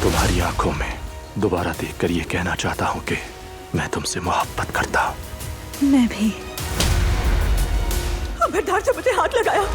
तुम्हारी आंखों में दोबारा देखकर ये कहना चाहता हूँ कि मैं तुमसे मोहब्बत करता हूँ। मैं भी। खबरदार जो मुझे हाथ लगाया।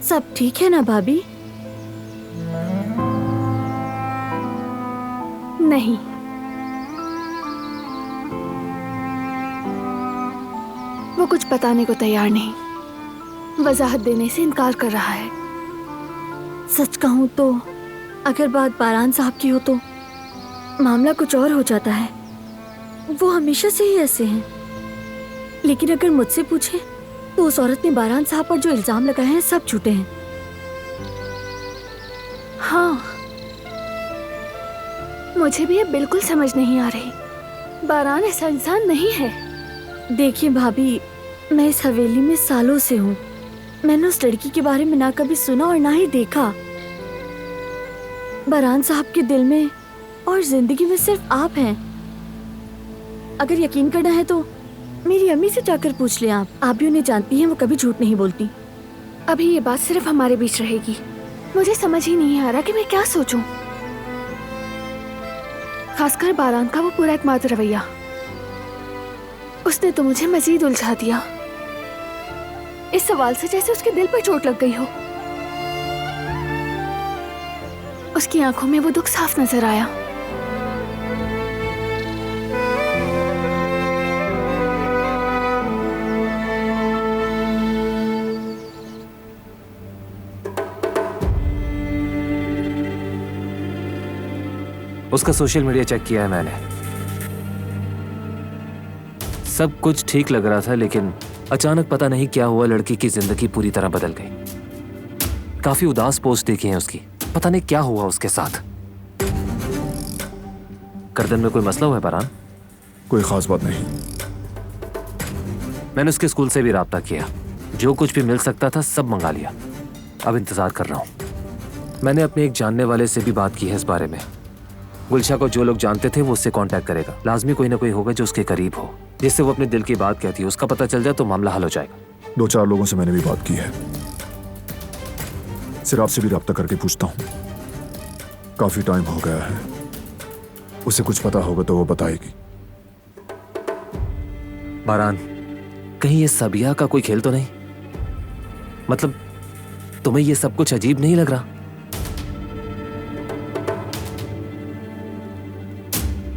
सब ठीक है ना भाभी? नहीं, वो कुछ बताने को तैयार नहीं, वजाहत देने से इनकार कर रहा है। सच कहूं तो अगर बात बारान साहब की हो तो मामला कुछ और हो जाता है। वो हमेशा से ही ऐसे हैं। लेकिन अगर मुझसे पूछे तो उस औरत ने बारान साहब पर जो इल्जाम लगाए हैं सब झूठे हैं। हाँ, मुझे भी ये बिल्कुल समझ नहीं आ रही। बारान ऐसा इंसान नहीं है। देखिए भाभी, मैं इस हवेली में सालों से हूँ। मैंने उस लड़की के बारे में ना कभी सुना और ना ही देखा। बारान साहब के दिल में और जिंदगी में सिर्फ आप हैं। अगर यकीन करना है तो मेरी अम्मी से जाकर पूछ लें। आप भी उन्हें जानती हैं, वो कभी झूठ नहीं बोलती। अभी ये बात सिर्फ हमारे बीच रहेगी। मुझे समझ ही नहीं आ रहा कि मैं क्या सोचूं। खासकर बारान का वो पूरा एकमात्र रवैया, उसने तो मुझे मजीद उलझा दिया। इस सवाल से जैसे उसके दिल पर चोट लग गई हो। उसकी आंखों में वो दुख साफ नजर आया। उसका सोशल मीडिया चेक किया है मैंने। सब कुछ ठीक लग रहा था, लेकिन अचानक पता नहीं क्या हुआ, लड़की की जिंदगी पूरी तरह बदल गई। काफी उदास पोस्ट देखी है उसकी। पता नहीं क्या हुआ उसके साथ। गर्दन में कोई मसला हुआ है बारान? कोई खास बात नहीं। मैंने उसके स्कूल से भी राब्ता किया, जो कुछ भी मिल सकता था सब मंगा लिया। अब इंतजार कर रहा हूं। मैंने अपने एक जानने वाले से भी बात की है इस बारे में। गुलशा को जो लोग जानते थे वो उससे कांटेक्ट करेगा। लाजमी कोई ना कोई होगा जो उसके करीब हो, जिससे वो अपने दिल की बात कहती है। उसका पता चल जाए तो मामला हल हो जाएगा। 2-4 लोगों से मैंने भी बात की है। सिर्फ आपसे भी राब्ता करके पूछता हूँ। काफी टाइम हो गया है, उसे कुछ पता होगा तो वो बताएगी। बारान, कहीं ये सबिया का कोई खेल तो नहीं? मतलब तुम्हें ये सब कुछ अजीब नहीं लग रहा?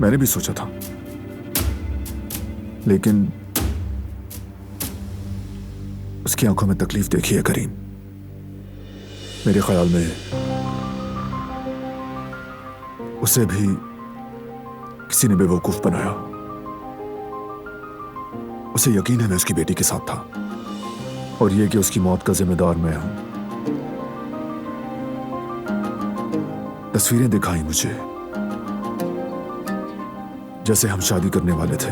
मैंने भी सोचा था, लेकिन उसकी आंखों में तकलीफ देखी है करीम। मेरे ख्याल में उसे भी किसी ने बेवकूफ बनाया। उसे यकीन है मैं उसकी बेटी के साथ था, और यह कि उसकी मौत का जिम्मेदार मैं हूं। तस्वीरें दिखाई मुझे जैसे हम शादी करने वाले थे,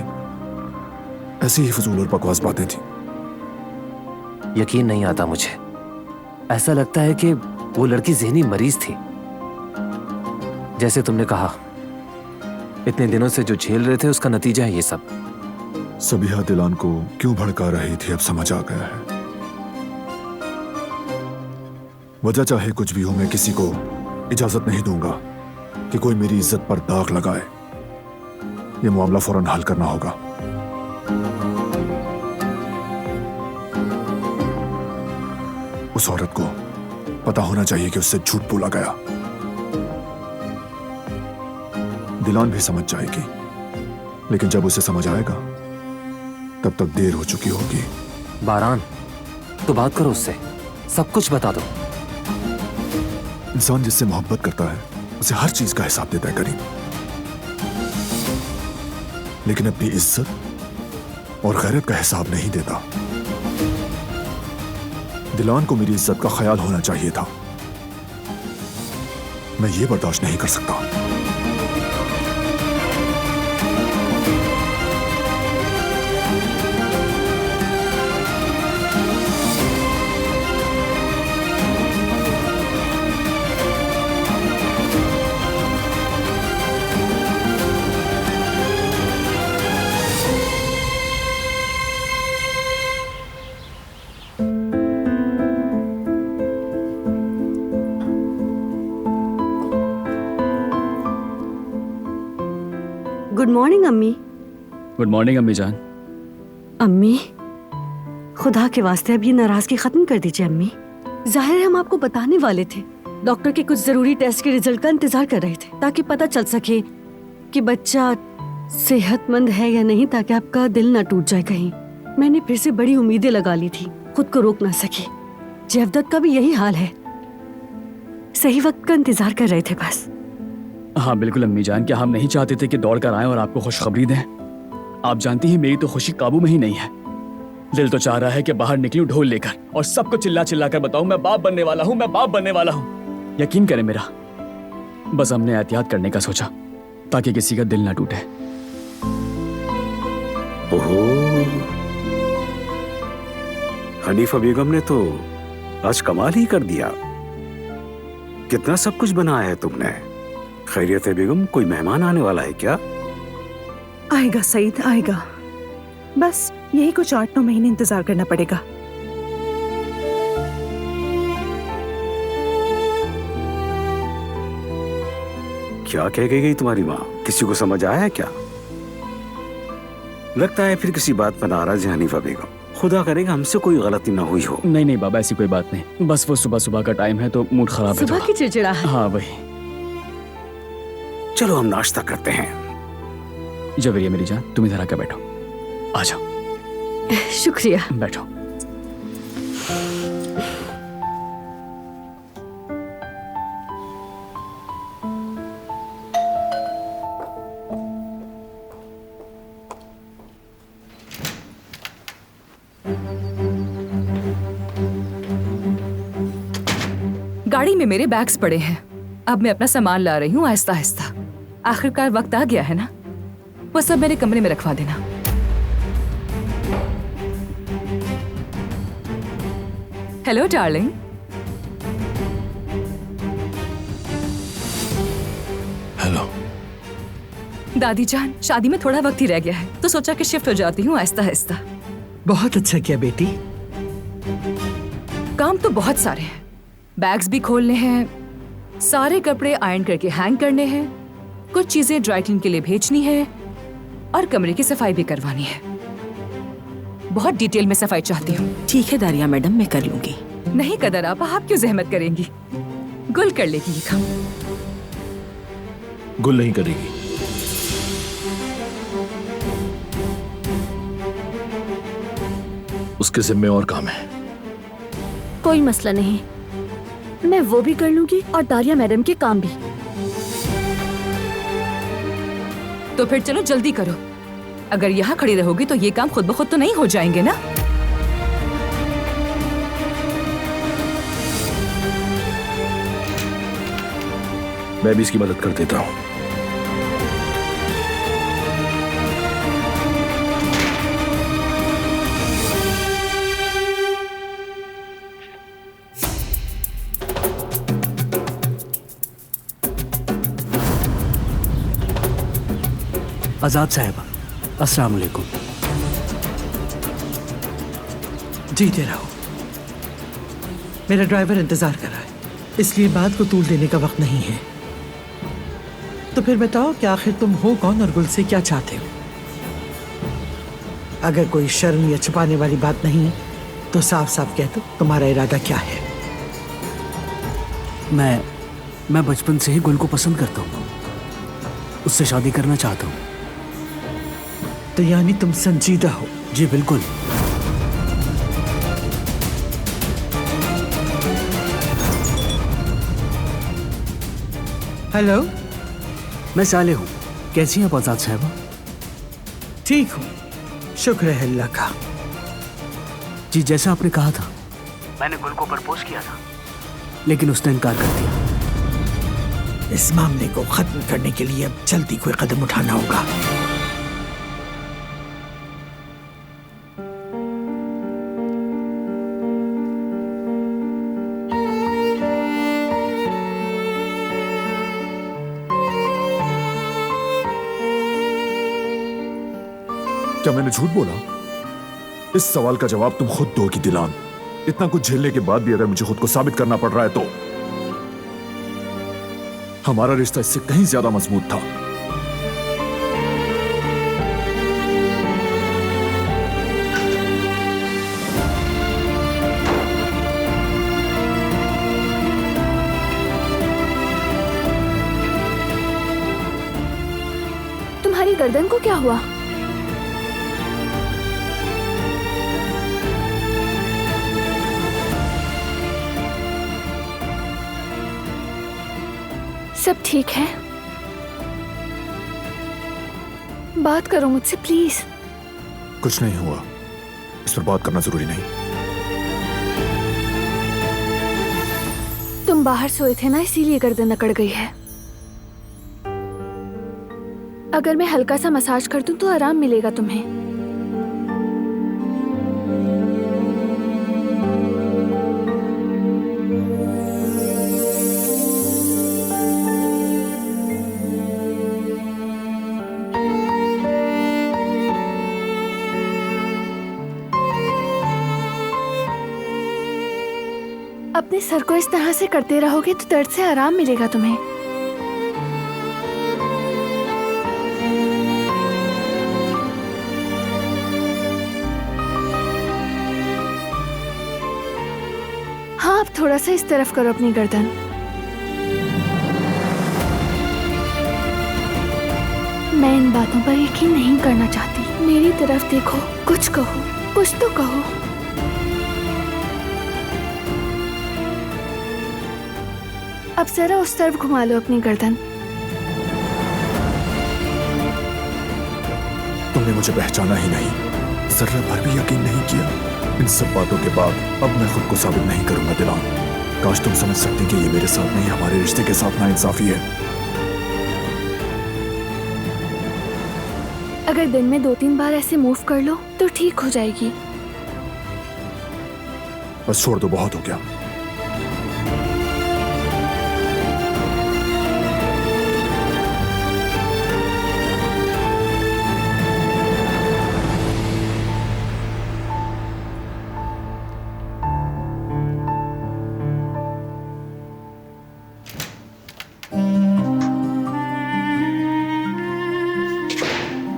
ऐसी ही फजूल और बकवास बातें थी। यकीन नहीं आता मुझे। ऐसा लगता है कि वो लड़की ज़हनी मरीज थी। जैसे तुमने कहा, इतने दिनों से जो झेल रहे थे उसका नतीजा है ये सब। सबिहा दिलान को क्यों भड़का रही थी अब समझ आ गया है। वजह चाहे कुछ भी हो, मैं किसी को इजाजत नहीं दूंगा कि कोई मेरी इज्जत पर दाग लगाए। ये मामला फौरन हल करना होगा। उस औरत को पता होना चाहिए कि उससे झूठ बोला गया। दिलान भी समझ जाएगी, लेकिन जब उसे समझ आएगा तब तक देर हो चुकी होगी। बारान, तो बात करो उससे, सब कुछ बता दो। इंसान जिससे मोहब्बत करता है उसे हर चीज का हिसाब देता है करीम, लेकिन अपनी इज्जत और गैरत का हिसाब नहीं देता। दिलान को मेरी इज्जत का ख्याल होना चाहिए था। मैं ये बर्दाश्त नहीं कर सकता। गुड मॉर्निंग अम्मी। गुड मॉर्निंग अम्मी जान। अम्मी, खुदा के वास्ते अब ये नाराजगी खत्म कर दीजिए अम्मी। जाहिर है हम आपको बताने वाले थे, डॉक्टर के कुछ जरूरी टेस्ट के रिजल्ट का इंतजार कर रहे थे ताकि पता चल सके कि बच्चा सेहतमंद है या नहीं, ताकि आपका दिल ना टूट जाए कहीं। मैंने फिर से बड़ी उम्मीदें लगा ली थी, खुद को रोक ना सकी। जयवदत्त का भी यही हाल है, सही वक्त का इंतजार कर रहे थे बस। हाँ बिल्कुल अम्मी जान, क्या हम नहीं चाहते थे कि दौड़ कर आए और आपको खुशखबरी दें? आप जानती ही मेरी तो खुशी काबू में ही नहीं है। दिल तो चाह रहा है कि बाहर निकलूं ढोल लेकर और सबको चिल्ला चिल्ला कर बताऊं मैं बाप बनने वाला हूं, मैं बाप बनने वाला हूं। यकीन करें मेरा, बस हमने एहतियात करने का सोचा ताकि किसी का दिल ना टूटे। ओहो, हनीफा बेगम ने तो आज कमाल ही कर दिया। कितना सब कुछ बनाया है तुमने। खैरियत है बेगम, कोई मेहमान आने वाला है क्या? आएगा सईद, आएगा। बस यही कुछ 8-9 महीने इंतजार करना पड़ेगा। क्या कह गई तुम्हारी माँ? किसी को समझ आया है क्या? लगता है फिर किसी बात पर नाराज है हनीफा बेगम। खुदा करेगा हमसे कोई गलती ना हुई हो। नहीं नहीं बाबा, ऐसी कोई बात नहीं, बस वो सुबह सुबह का टाइम है तो मूड खराब है। सुबह की चिड़चिड़ाहट। हाँ वही। चलो हम नाश्ता करते हैं। जवेरिया मेरी जान, तुम इधर आकर बैठो। आ जाओ। शुक्रिया। बैठो। गाड़ी में मेरे बैग्स पड़े हैं, अब मैं अपना सामान ला रही हूँ आहिस्ता आहिस्ता। आखिरकार वक्त आ गया है ना, वो सब मेरे कमरे में रखवा देना। Hello darling. हेलो। दादी जान, शादी में थोड़ा वक्त ही रह गया है तो सोचा कि शिफ्ट हो जाती हूँ आहिस्ता आहिस्ता। बहुत अच्छा किया बेटी। काम तो बहुत सारे हैं, बैग्स भी खोलने हैं, सारे कपड़े आयरन करके हैंग करने हैं, कुछ चीजें ड्राई क्लीन के लिए भेजनी है और कमरे की सफाई भी करवानी है। बहुत डिटेल में सफाई चाहती हूँ। ठीक है दारिया मैडम, मैं कर लूंगी। नहीं कदर आप क्यों जहमत करेंगी, गुल कर लेगी ये काम। गुल नहीं करेगी। उसके जिम्मे और काम है। कोई मसला नहीं, मैं वो भी कर लूंगी और दारिया मैडम के काम भी। तो फिर चलो जल्दी करो, अगर यहाँ खड़ी रहोगी तो ये काम खुद ब खुद तो नहीं हो जाएंगे ना। मैं भी इसकी मदद कर देता हूँ। आजाद साहिबा, अस्सलाम वालेकुम। जीते रहो। मेरा ड्राइवर इंतजार कर रहा है, इसलिए बात को तूल देने का वक्त नहीं है। तो फिर बताओ कि आखिर तुम हो कौन और गुल से क्या चाहते हो? अगर कोई शर्म या छुपाने वाली बात नहीं तो साफ साफ कह दो, तुम्हारा इरादा क्या है? मैं बचपन से ही गुल को पसंद करता हूँ, उससे शादी करना चाहता हूँ। तो यानी तुम संजीदा हो? जी बिल्कुल। हेलो, मैं साले हूँ। कैसी हैं आप आजाद साहिबा? ठीक हूँ, शुक्र है अल्लाह का। जी जैसा आपने कहा था, मैंने गुल को प्रपोज किया था, लेकिन उसने इनकार कर दिया। इस मामले को खत्म करने के लिए अब जल्दी कोई कदम उठाना होगा। क्या मैंने झूठ बोला? इस सवाल का जवाब तुम खुद दो कि दिलान, इतना कुछ झेलने के बाद भी अगर मुझे खुद को साबित करना पड़ रहा है तो हमारा रिश्ता इससे कहीं ज्यादा मजबूत था। गर्दन को क्या हुआ? सब ठीक है? बात करो मुझसे प्लीज। कुछ नहीं हुआ, इस पर बात करना जरूरी नहीं। तुम बाहर सोए थे ना, इसीलिए गर्दन अकड़ गई है। अगर मैं हल्का सा मसाज कर दूं तो आराम मिलेगा तुम्हें। अपने सर को इस तरह से करते रहोगे तो दर्द से आराम मिलेगा तुम्हें। हाँ, अब थोड़ा सा इस तरफ करो अपनी गर्दन। मैं इन बातों पर यकीन नहीं करना चाहती। मेरी तरफ देखो, कुछ कहो, कुछ तो कहो। अब जरा उस तरफ घुमा लो अपनी गर्दन। तुमने मुझे पहचाना ही नहीं, जरा भर भी यकीन नहीं किया। इन सब बातों के बाद अब मैं खुद को साबित नहीं करूंगा दिलान। काश तुम समझ सकती कि ये मेरे साथ नहीं, हमारे रिश्ते के साथ नाइंसाफी है। अगर दिन में 2-3 बार ऐसे मूव कर लो तो ठीक हो जाएगी। बस छोड़ दो, बहुत हो गया।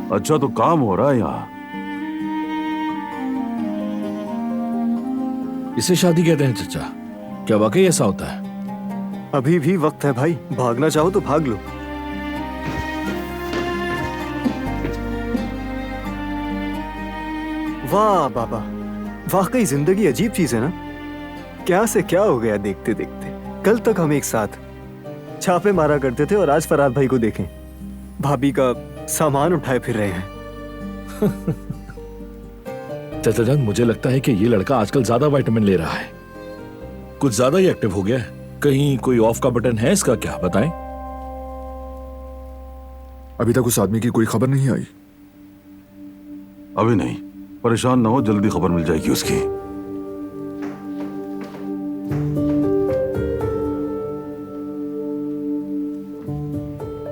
अच्छा, तो काम हो रहा है यहाँ। इसे शादी कहते हैं चचा? क्या वाकई ऐसा होता है? अभी भी वक्त है भाई, भागना चाहो तो भाग लो। वाह बाबा, वाकई जिंदगी अजीब चीज है ना। क्या से क्या हो गया देखते देखते। कल तक हम एक साथ छापे मारा करते थे और आज फरहाद भाई को देखें, भाभी का सामान उठाए फिर रहे हैं। चाचा जान, मुझे लगता है कि ये लड़का आजकल ज्यादा विटामिन ले रहा है, कुछ ज्यादा ही एक्टिव हो गया है। कहीं कोई ऑफ का बटन है इसका? क्या बताएं? अभी तक उस आदमी की कोई खबर नहीं आई। अभी नहीं, परेशान ना हो, जल्दी खबर मिल जाएगी उसकी।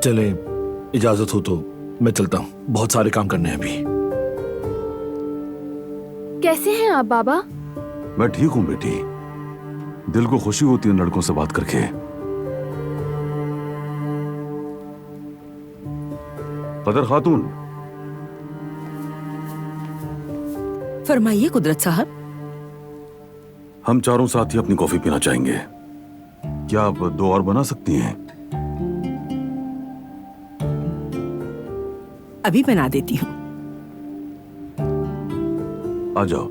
चले, इजाजत हो तो मैं चलता हूँ, बहुत सारे काम करने हैं अभी। कैसे हैं आप बाबा? मैं ठीक हूँ बेटी, दिल को खुशी होती है लड़कों से बात करके। कदर खातून। फरमाइए कुदरत साहब। हम चारों साथी अपनी कॉफी पीना चाहेंगे, क्या आप 2 और बना सकती हैं? अभी बना देती हूँ। आ जाओ।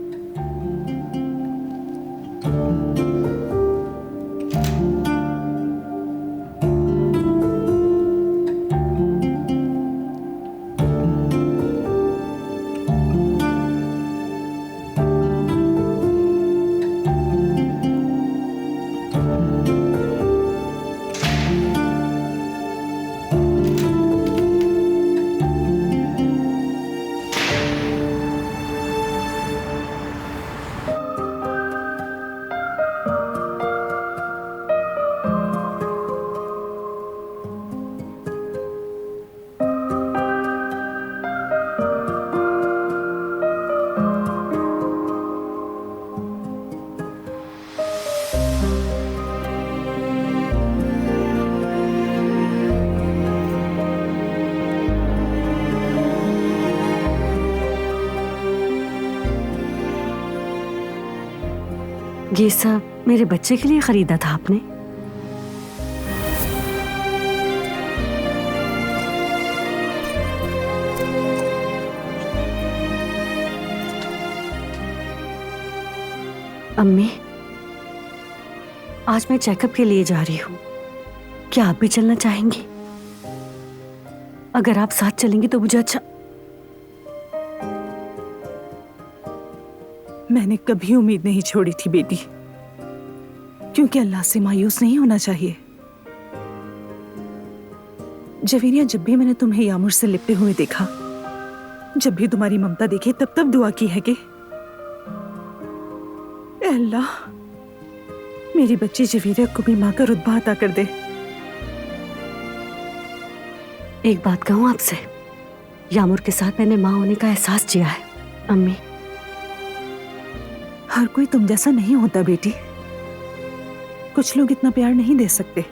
ये सब मेरे बच्चे के लिए खरीदा था आपने? अम्मी, आज मैं चेकअप के लिए जा रही हूँ। क्या आप भी चलना चाहेंगी? अगर आप साथ चलेंगी तो मुझे अच्छा। मैंने कभी उम्मीद नहीं छोड़ी थी बेटी, क्योंकि अल्लाह से मायूस नहीं होना चाहिए। जवेरिया, जब भी मैंने तुम्हें यामुर से लिपटे हुए देखा, जब भी तुम्हारी ममता देखी, तब तब दुआ की है कि ए अल्लाह, मेरी बच्ची जवेरिया को भी माँ का रुतबा अता कर दे। एक बात कहूँ आपसे, यामुर के साथ मैंने माँ होने का एहसास किया है। अम्मी, हर कोई तुम जैसा नहीं होता बेटी। कुछ लोग इतना प्यार नहीं दे सकते।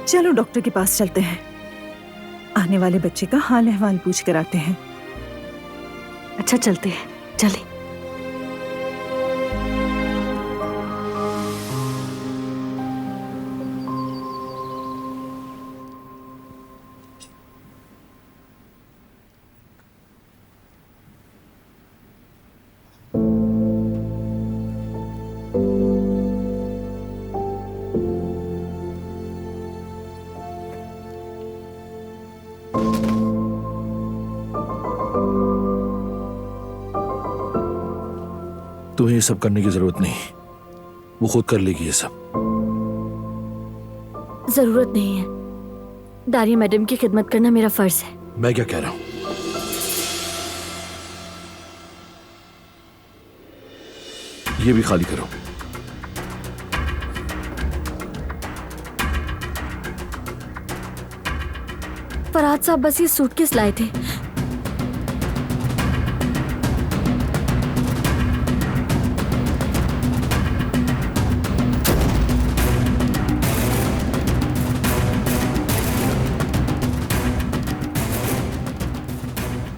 चलो डॉक्टर के पास चलते हैं, आने वाले बच्चे का हाल अहवाल पूछ कर आते हैं। अच्छा, चलते हैं, चलें। तुम्हें ये सब करने की जरूरत नहीं, वो खुद कर लेगी ये सब। जरूरत नहीं है। दारिया मैडम की खिदमत करना मेरा फर्ज है। मैं क्या कह रहा हूं, ये भी खाली करो। फरहाद साहब बस ये सूटकेस लाए थे।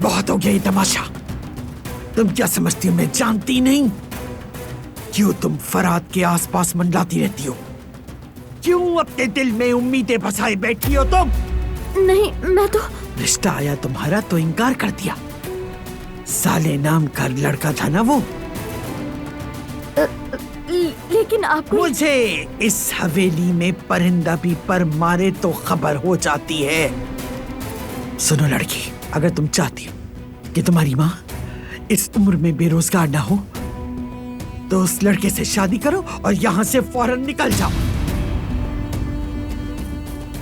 बहुत हो गया ये तमाशा। तुम क्या समझती हो, मैं जानती नहीं? क्यों तुम फरहाद के आसपास मंडलाती रहती हो? क्यों अपने दिल में उम्मीदें फंसाए बैठी हो तुम? नहीं, मैं तो रिश्ता आया तुम्हारा तो इनकार कर दिया। साले नाम का लड़का था ना वो। लेकिन आपको मुझे इस हवेली में परिंदा भी पर मारे तो खबर हो जाती है। सुनो लड़की, अगर तुम चाहती हो कि तुम्हारी माँ इस उम्र में बेरोजगार ना हो, तो उस लड़के से शादी करो और यहाँ से फौरन निकल जाओ,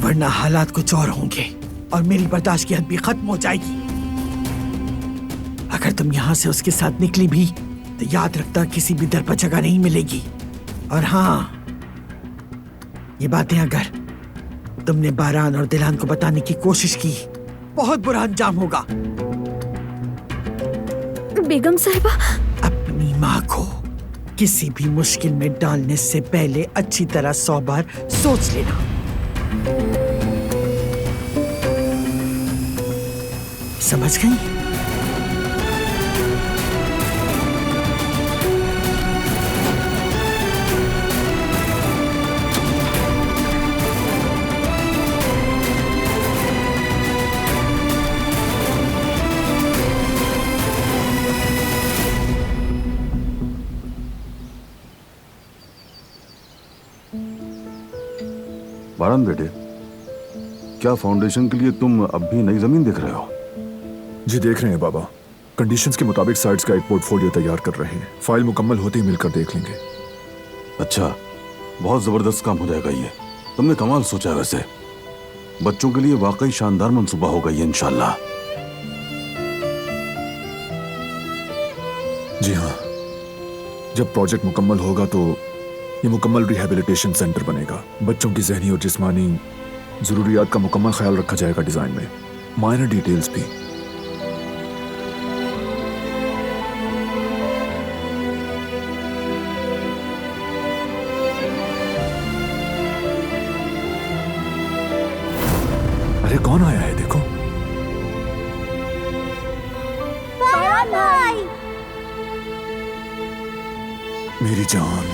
वरना हालात कुछ और होंगे और मेरी बर्दाश्त की हद भी खत्म हो जाएगी। अगर तुम यहाँ से उसके साथ निकली भी तो याद रखता, किसी भी दर पर जगह नहीं मिलेगी। और हाँ, ये बातें अगर तुमने बारान और दिलान को बताने की कोशिश की, बहुत बुरा अंजाम होगा। बेगम साहिबा, अपनी माँ को किसी भी मुश्किल में डालने से पहले अच्छी तरह 100 बार सोच लेना। समझ गई? बारान बेटे, क्या फाउंडेशन के लिए तुम अब भी नई जमीन देख रहे हो? जी देख रहे हैं बाबा। कंडीशंस के मुताबिक साइट्स का एक पोर्टफोलियो तैयार कर रहे हैं। फाइल मुकम्मल होते ही मिलकर देख लेंगे। अच्छा, बहुत जबरदस्त काम हो जाएगा ये। तुमने कमाल सोचा है वैसे। बच्चों के लिए वाकई शानदार मंसूबा होगा ये इंशाल्लाह। जी हाँ, जब प्रोजेक्ट मुकम्मल होगा तो ये मुकम्मल रिहैबिलिटेशन सेंटर बनेगा। बच्चों की ज़हनी और जिस्मानी ज़रूरियात का मुकम्मल ख्याल रखा जाएगा डिज़ाइन में, माइनर डिटेल्स भी। अरे कौन आया है देखो। मेरी जान,